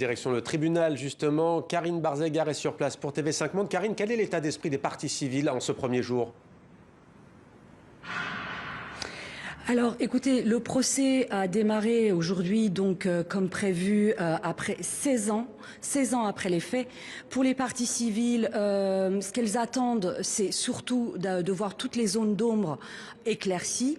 Direction le tribunal, justement. Karine Barzegar est sur place pour TV5 Monde. Karine, quel est l'état d'esprit des parties civiles en ce premier jour? Alors, écoutez, le procès a démarré aujourd'hui, donc, comme prévu, après 16 ans après les faits. Pour les parties civiles, ce qu'elles attendent, c'est surtout de voir toutes les zones d'ombre éclaircies,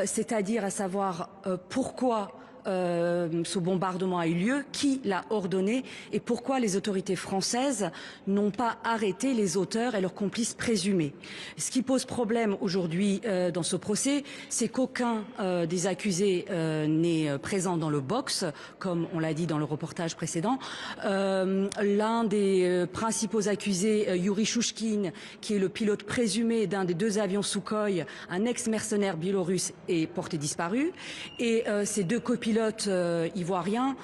c'est-à-dire à savoir pourquoi ce bombardement a eu lieu, qui l'a ordonné et pourquoi les autorités françaises n'ont pas arrêté les auteurs et leurs complices présumés. Ce qui pose problème aujourd'hui dans ce procès, c'est qu'aucun des accusés n'est présent dans le box, comme on l'a dit dans le reportage précédent. L'un des principaux accusés, Yuri Chouchkine, qui est le pilote présumé d'un des deux avions Sukhoi, un ex-mercenaire biélorusse, est porté disparu. Et ces deux copilotes ivoiriens,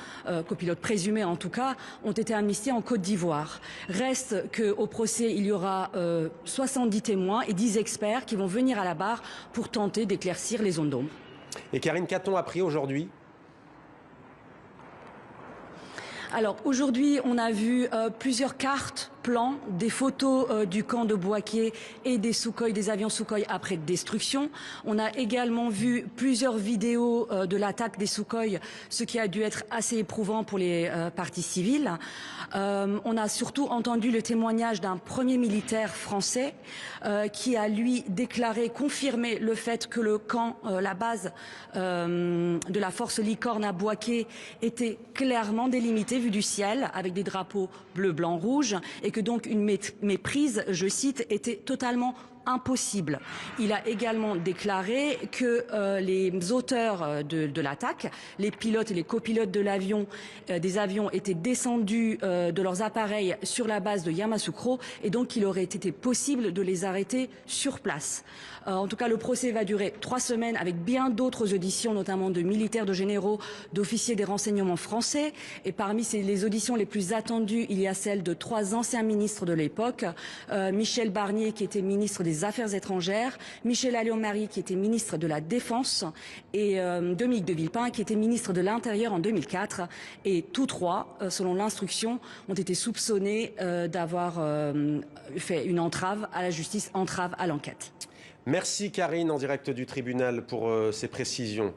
copilotes présumés en tout cas, ont été amnistiés en Côte d'Ivoire. Reste qu'au procès, il y aura 70 témoins et 10 experts qui vont venir à la barre pour tenter d'éclaircir les zones d'ombre. Et Karine, qu'a-t-on appris aujourd'hui? Alors aujourd'hui, on a vu plusieurs cartes, plans, des photos du camp de Bouaké et des Sukhoi, des avions Sukhoi après destruction. On a également vu plusieurs vidéos de l'attaque des Sukhoi, ce qui a dû être assez éprouvant pour les parties civiles. On a surtout entendu le témoignage d'un premier militaire français qui a lui déclaré, confirmé le fait que le camp, la base de la force Licorne à Bouaké était clairement délimitée vue du ciel avec des drapeaux bleu, blanc, rouge et que donc une méprise, je cite, était totalement impossible. Il a également déclaré que les auteurs de l'attaque, les pilotes et les copilotes de l'avion, des avions étaient descendus de leurs appareils sur la base de Yamoussoukro et donc il aurait été possible de les arrêter sur place. En tout cas, le procès va durer 3 semaines avec bien d'autres auditions, notamment de militaires, de généraux, d'officiers des renseignements français. Et parmi les auditions les plus attendues, il y a celle de 3 anciens ministres de l'époque. Michel Barnier, qui était ministre des Affaires étrangères, Michel Alliot-Marie, qui était ministre de la Défense, et Dominique de Villepin, qui était ministre de l'Intérieur en 2004. Et tous 3, selon l'instruction, ont été soupçonnés d'avoir fait une entrave à la justice, entrave à l'enquête. Merci Karine, en direct du tribunal, pour ces précisions.